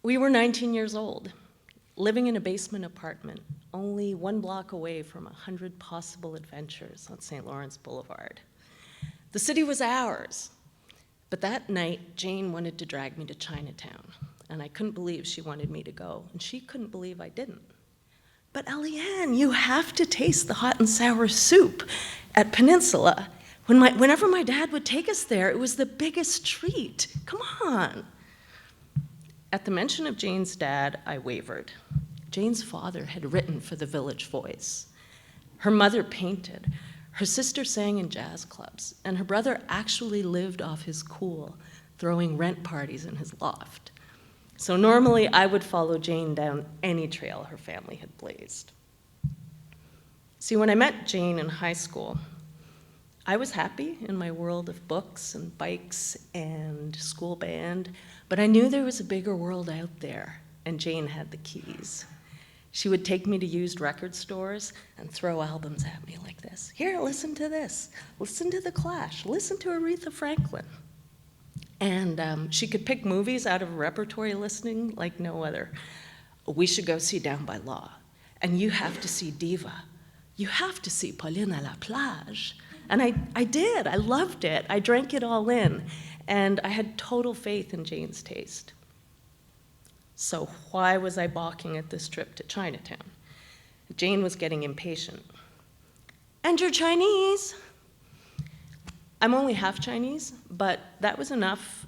We were 19 years old, living in a basement apartment, only 1 block away from 100 possible adventures on St. Lawrence Boulevard. The city was ours, but that night, Jane wanted to drag me to Chinatown, and I couldn't believe she wanted me to go, and she couldn't believe I didn't. But Eliane, you have to taste the hot and sour soup at Peninsula. Whenever my dad would take us there, it was the biggest treat. Come on. At the mention of Jane's dad, I wavered. Jane's father had written for the Village Voice. Her mother painted. Her sister sang in jazz clubs, and her brother actually lived off his cool, throwing rent parties in his loft. So normally I would follow Jane down any trail her family had blazed. See, when I met Jane in high school, I was happy in my world of books and bikes and school band, but I knew there was a bigger world out there, and Jane had the keys. She would take me to used record stores and throw albums at me like this. Here, listen to this. Listen to The Clash. Listen to Aretha Franklin. And she could pick movies out of a repertory listing like no other. We should go see Down by Law. And you have to see Diva. You have to see Pauline à la Plage. And I did. I loved it. I drank it all in. And I had total faith in Jane's taste. So why was I balking at this trip to Chinatown? Jane was getting impatient. And you're Chinese. I'm only half Chinese, but that was enough.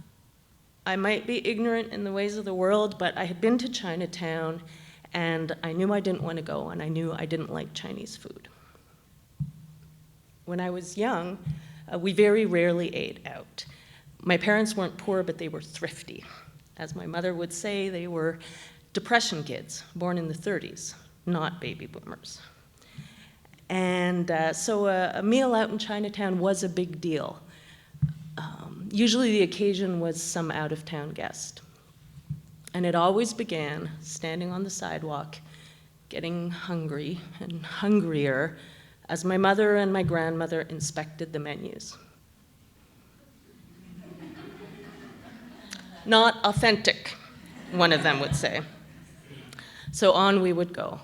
I might be ignorant in the ways of the world, but I had been to Chinatown, and I knew I didn't want to go, and I knew I didn't like Chinese food. When I was young, we very rarely ate out. My parents weren't poor, but they were thrifty. As my mother would say, they were Depression kids, born in the 30s, not baby boomers. And so a meal out in Chinatown was a big deal. Usually the occasion was some out-of-town guest. And it always began standing on the sidewalk, getting hungry and hungrier as my mother and my grandmother inspected the menus. Not authentic, one of them would say. So on we would go.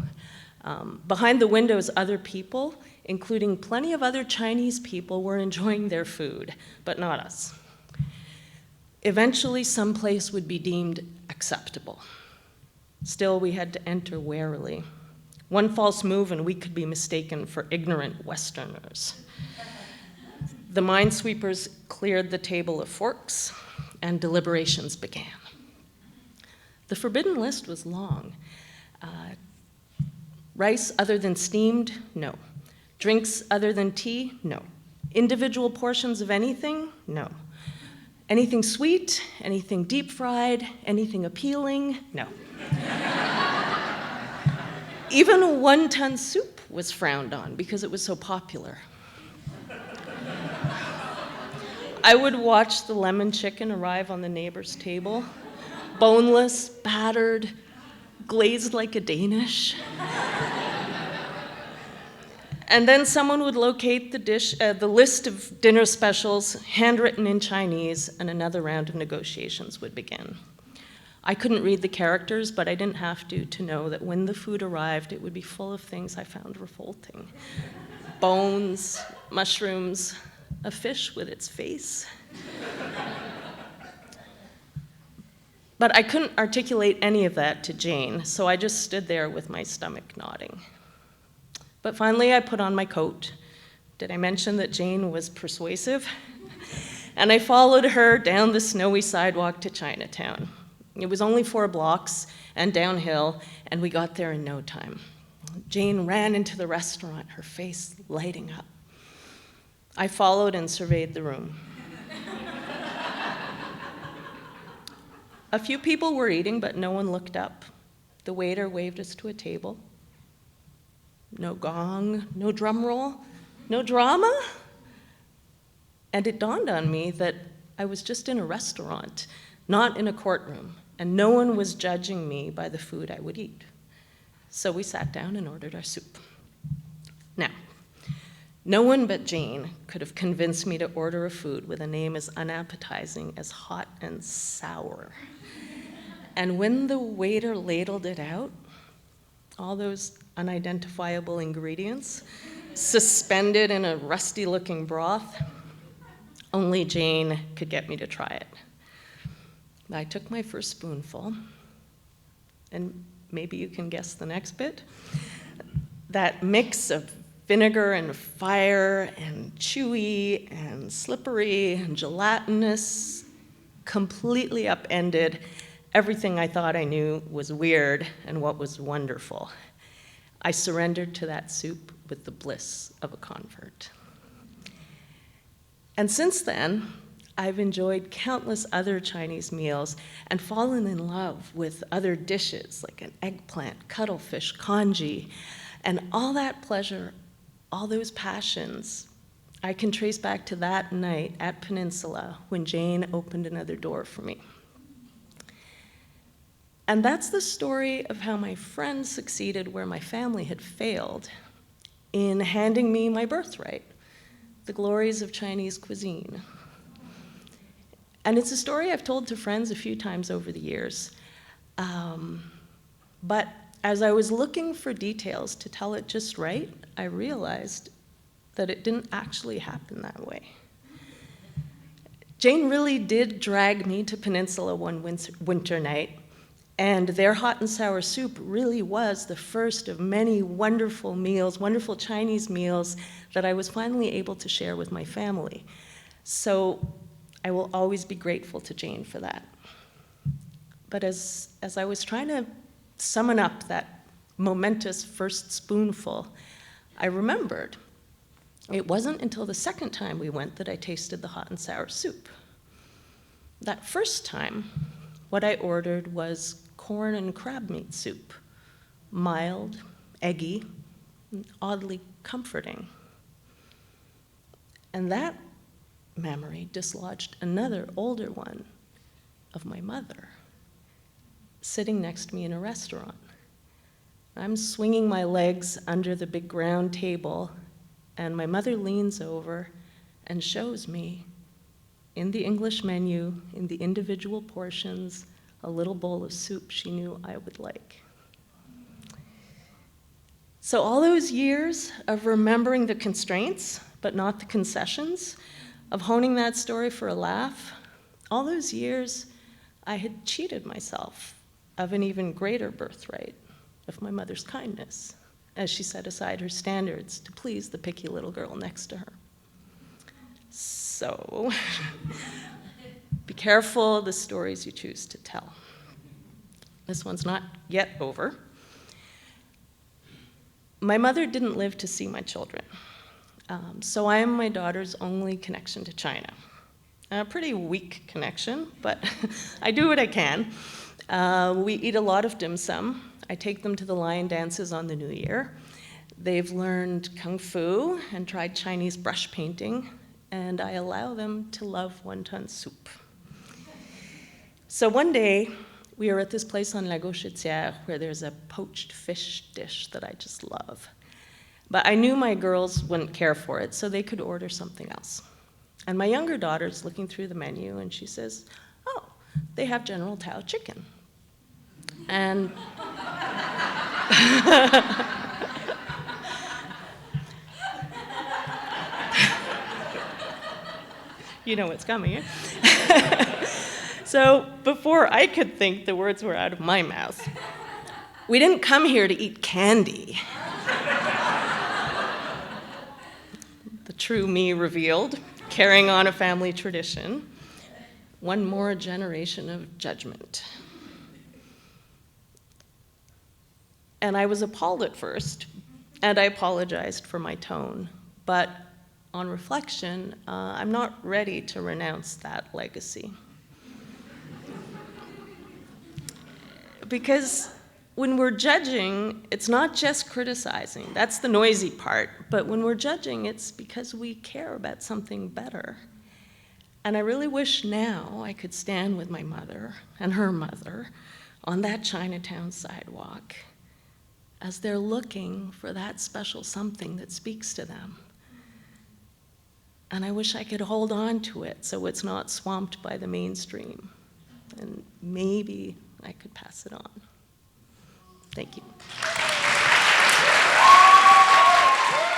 Behind the windows, other people, including plenty of other Chinese people, were enjoying their food, but not us. Eventually, some place would be deemed acceptable. Still, we had to enter warily. One false move and we could be mistaken for ignorant Westerners. The minesweepers cleared the table of forks, and deliberations began. The forbidden list was long. Rice other than steamed? No. Drinks other than tea? No. Individual portions of anything? No. Anything sweet? Anything deep fried? Anything appealing? No. Even a 1-ton soup was frowned on because it was so popular. I would watch the lemon chicken arrive on the neighbor's table, boneless, battered, glazed like a Danish. And then someone would locate the list of dinner specials, handwritten in Chinese, and another round of negotiations would begin. I couldn't read the characters, but I didn't have to know that when the food arrived, it would be full of things I found revolting. Bones, mushrooms, a fish with its face. But I couldn't articulate any of that to Jane, so I just stood there with my stomach nodding. But finally, I put on my coat. Did I mention that Jane was persuasive? And I followed her down the snowy sidewalk to Chinatown. It was only 4 blocks and downhill, and we got there in no time. Jane ran into the restaurant, her face lighting up. I followed and surveyed the room. A few people were eating, but no one looked up. The waiter waved us to a table. No gong, no drum roll, no drama. And it dawned on me that I was just in a restaurant, not in a courtroom, and no one was judging me by the food I would eat. So we sat down and ordered our soup. Now, no one but Jane could have convinced me to order a food with a name as unappetizing as hot and sour. And when the waiter ladled it out, all those unidentifiable ingredients suspended in a rusty-looking broth, only Jane could get me to try it. I took my first spoonful, and maybe you can guess the next bit. That mix of vinegar and fire and chewy and slippery and gelatinous completely upended everything I thought I knew was weird and what was wonderful. I surrendered to that soup with the bliss of a convert. And since then, I've enjoyed countless other Chinese meals and fallen in love with other dishes like an eggplant, cuttlefish, congee, and all that pleasure, all those passions, I can trace back to that night at Peninsula when Jane opened another door for me. And that's the story of how my friend succeeded where my family had failed in handing me my birthright, the glories of Chinese cuisine. And it's a story I've told to friends a few times over the years. But as I was looking for details to tell it just right, I realized that it didn't actually happen that way. Jane really did drag me to Peninsula one winter night, and their hot and sour soup really was the first of many wonderful meals, wonderful Chinese meals that I was finally able to share with my family. So I will always be grateful to Jane for that. But as I was trying to summon up that momentous first spoonful, I remembered it wasn't until the second time we went that I tasted the hot and sour soup. That first time, what I ordered was corn and crab meat soup, mild, eggy, and oddly comforting. And that memory dislodged another older one of my mother, sitting next to me in a restaurant. I'm swinging my legs under the big round table, and my mother leans over and shows me, in the English menu, in the individual portions, a little bowl of soup she knew I would like. So all those years of remembering the constraints, but not the concessions, of honing that story for a laugh, all those years I had cheated myself of an even greater birthright, of my mother's kindness, as she set aside her standards to please the picky little girl next to her. So, be careful of the stories you choose to tell. This one's not yet over. My mother didn't live to see my children, so I am my daughter's only connection to China. A pretty weak connection, but I do what I can. We eat a lot of dim sum. I take them to the lion dances on the New Year. They've learned Kung Fu and tried Chinese brush painting, and I allow them to love wonton soup. So one day, we are at this place on La Gauchetière where there's a poached fish dish that I just love. But I knew my girls wouldn't care for it, so they could order something else. And my younger daughter's looking through the menu, and she says, "Oh, they have General Tao chicken." And you know what's coming, eh? So before I could think, the words were out of my mouth. "We didn't come here to eat candy." The true me revealed, carrying on a family tradition. One more generation of judgment. And I was appalled at first, and I apologized for my tone. But on reflection, I'm not ready to renounce that legacy. Because when we're judging, it's not just criticizing. That's the noisy part. But when we're judging, it's because we care about something better. And I really wish now I could stand with my mother and her mother on that Chinatown sidewalk as they're looking for that special something that speaks to them. And I wish I could hold on to it so it's not swamped by the mainstream. And maybe I could pass it on. Thank you.